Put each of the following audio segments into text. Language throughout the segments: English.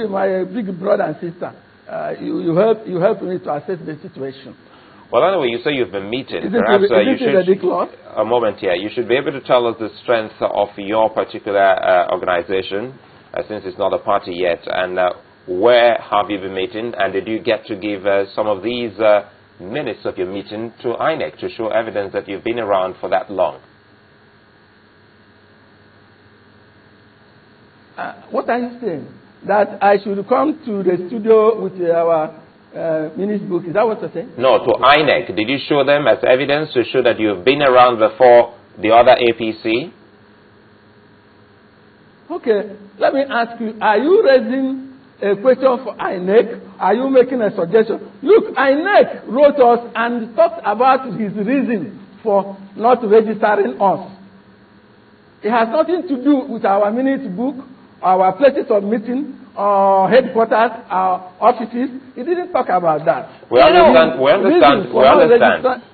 My big brother and sister, you help me to assess the situation. Well, anyway, you say you've been meeting. Perhaps you should, a moment here, you should be able to tell us the strength of your particular organization, since it's not a party yet, and where have you been meeting, and did you get to give some of these minutes of your meeting to INEC to show evidence that you've been around for that long? What are you saying? That I should come to the studio with our minutes book? Is that what you're saying? No, to INEC. Did you show them as evidence to show that you've been around before the other APC? Okay, let me ask you, are you raising a question for INEC? Are you making a suggestion? Look, INEC wrote us and talked about his reason for not registering us. It has nothing to do with our minutes book, our places of meeting, our headquarters, our offices. He didn't talk about that. We understand.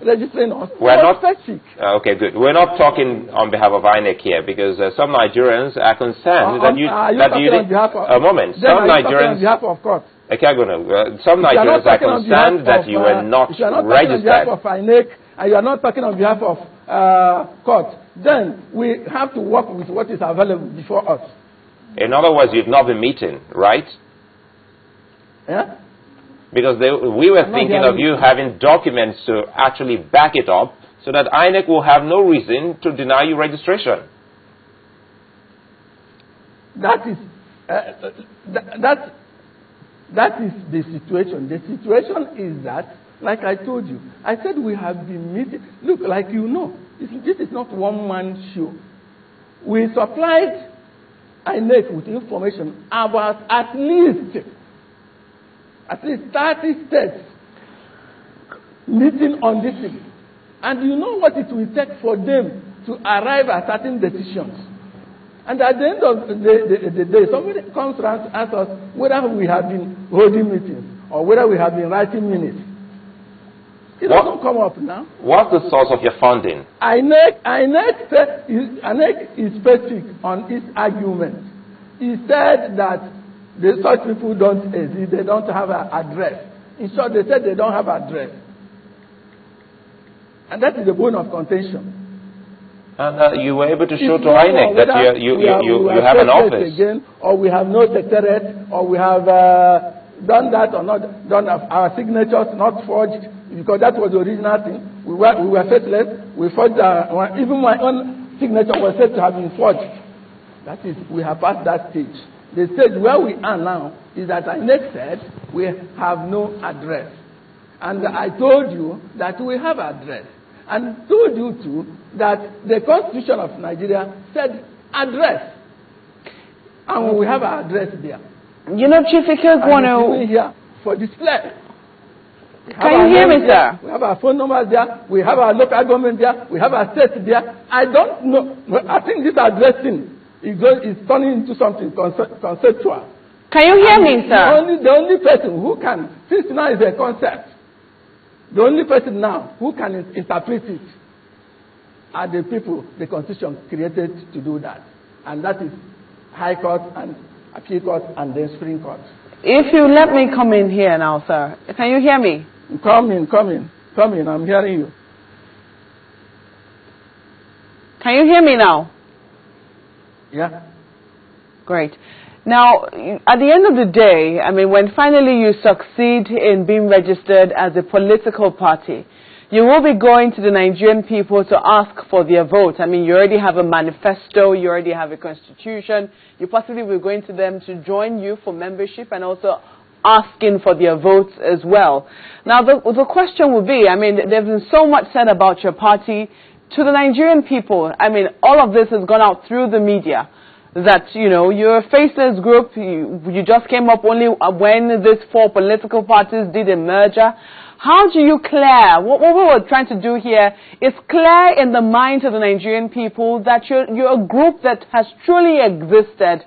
Registering us. We're not specific. Okay, good. We're not talking on behalf of INEC here, because some Nigerians are concerned that you did. A moment. Some Nigerians. On behalf of court. Ikeagwuonu, some Nigerians are concerned that you were not registered. If you are not talking on behalf of INEC and you are not talking on behalf of court, then we have to work with what is available before us. In other words, you've not been meeting, right? Yeah? Because we were thinking of you having documents to actually back it up so that INEC will have no reason to deny you registration. That is the situation. The situation is that, like I told you, I said we have been meeting. Look, like you know, this is not one-man show. We supplied INEC with information about at least 30 states meeting on this thing. And you know what it will take for them to arrive at certain decisions. And at the end of the day, somebody comes around to ask us whether we have been holding meetings or whether we have been writing minutes. It doesn't come up now. What's the source of your funding? INEC is specific on its argument. He said that such people don't exist, they don't have an address. In short, they said they don't have an address. And that is the bone of contention. And you were able to show to INEC that you have an office. Again, or we have no secretariat, or we have done that or not done our signatures not forged, because that was the original thing. We were faithless. We forged even my own signature was said to have been forged. That is, we have passed that stage. The stage where we are now is that INEC said we have no address. And I told you that we have address. And told you too that the Constitution of Nigeria said address. And we have our address there. You know, Chief Ikeagwuonu, here for display. Can you hear me, sir? We have our phone numbers there. We have our local government there. We have our state there. I don't know. I think this addressing is turning into something conceptual. Can you hear me, sir? The only person who can, since now is a concept, the only person now who can interpret it are the people the Constitution created to do that. And that is High Court and Appeal Court and then Supreme Court. If you let me come in here now, sir. Can you hear me? Come in. I'm hearing you. Can you hear me now? Yeah. Great. Now, at the end of the day, I mean, when finally you succeed in being registered as a political party, you will be going to the Nigerian people to ask for their vote. I mean, you already have a manifesto, you already have a constitution. You possibly will be going to them to join you for membership and also asking for their votes as well. Now, the question will be, I mean, there's been so much said about your party to the Nigerian people. I mean, all of this has gone out through the media. That, you know, you're a faceless group, you just came up only when these 4 political parties did a merger. How do you clear, what we were trying to do here is clear in the minds of the Nigerian people that you're a group that has truly existed,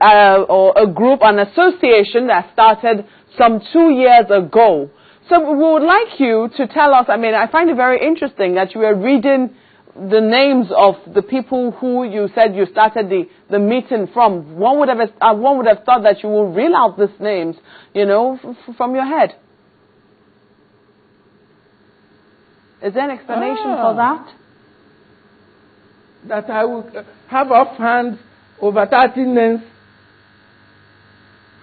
or a group, an association that started some 2 years ago. So we would like you to tell us, I mean, I find it very interesting that you are reading the names of the people who you said you started the meeting from, one would have thought that you will reel out these names, you know, from your head. Is there an explanation for that? That I will have offhand over 30 names.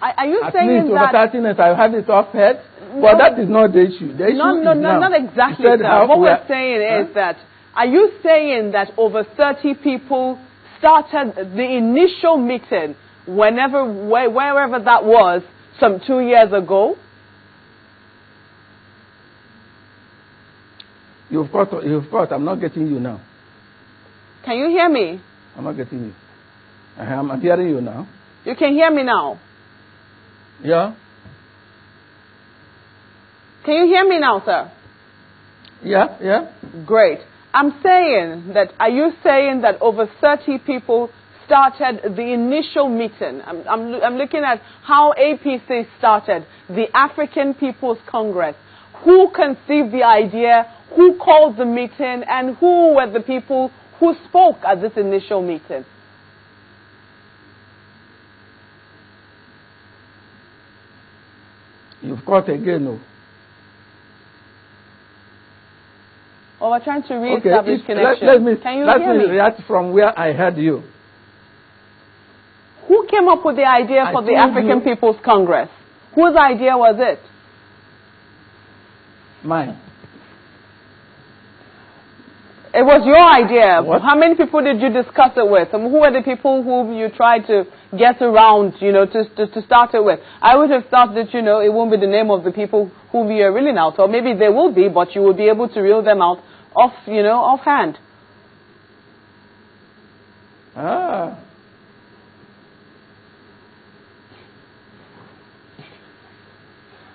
Are you At saying least that? Over 30 names, I have it off head. No, but that is not the issue. The issue no, is now. not exactly, sir. What we're saying is that, are you saying that over 30 people started the initial meeting, wherever that was, some 2 years ago? You've got. I'm not getting you now. Can you hear me? I'm not getting you. I'm hearing you now. You can hear me now? Yeah. Can you hear me now, sir? Yeah. Great. I'm saying that, are you saying that over 30 people started the initial meeting? I'm looking at how APC started, the African People's Congress. Who conceived the idea, who called the meeting, and who were the people who spoke at this initial meeting? You've got again, no. Oh, we're trying to re-establish connection. Let me react from where I heard you. Who came up with the idea for the African People's Congress? Whose idea was it? Mine. It was your idea. What? How many people did you discuss it with? And who were the people whom you tried to get around, you know, to start it with? I would have thought that, you know, it won't be the name of the people whom you are reeling out, or maybe they will be, but you will be able to reel them out offhand.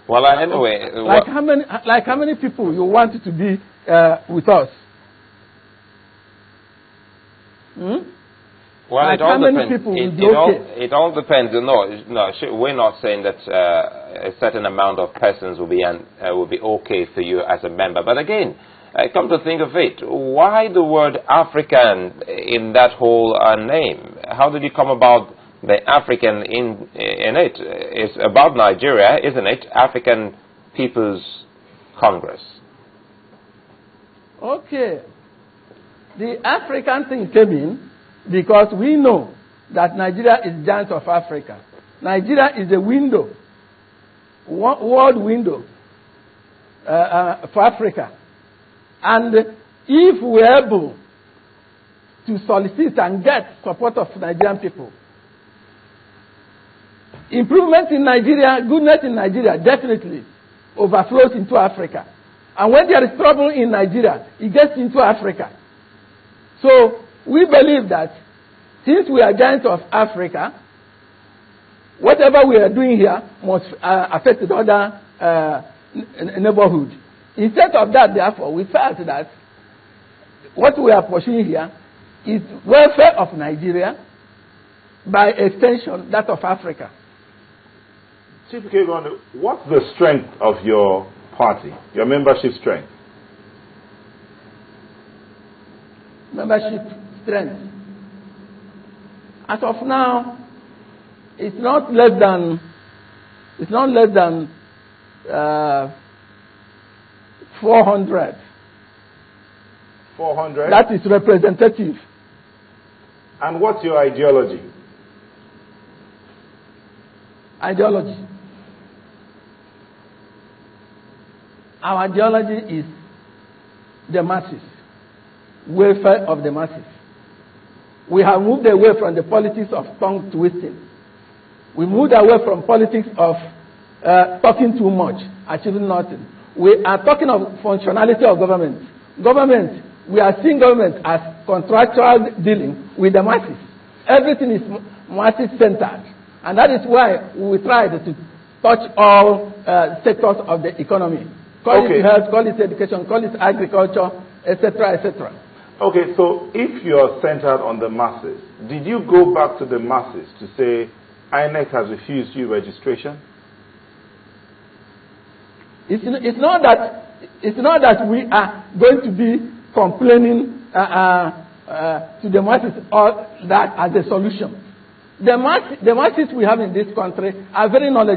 Well, anyway, like how many people you want to be with us? Well, like it all how many depends. people will be okay? It all depends. No, we're not saying that a certain amount of persons will be okay for you as a member. But again, come to think of it, why the word African in that whole name? How did you come about the African in it? It's about Nigeria, isn't it? African People's Congress. Okay. The African thing came in because we know that Nigeria is giant of Africa. Nigeria is a window, world window for Africa. And if we're able to solicit and get support of Nigerian people, improvement in Nigeria, goodness in Nigeria definitely overflows into Africa. And when there is trouble in Nigeria, it gets into Africa. So we believe that since we are giants of Africa, whatever we are doing here must affect the other neighborhood. Instead of that, therefore, we felt that what we are pursuing here is welfare of Nigeria, by extension, that of Africa. Chief Ikeagwuonu, what's the strength of your party, your membership strength? Membership strength. As of now, it's not less than 400. 400? That is representative. And what's your ideology? Ideology. Our ideology is the masses, welfare of the masses. We have moved away from the politics of tongue twisting. We moved away from politics of talking too much, achieving nothing. We are talking of functionality of government. We are seeing government as contractual dealing with the masses. Everything is masses-centered. And that is why we tried to touch all sectors of the economy. Call it health, call it education, call it agriculture, etc., etc. Okay, so if you are centered on the masses, did you go back to the masses to say INEC has refused you registration? It's not that we are going to be complaining to the masses or that as a solution. The masses we have in this country are very knowledgeable.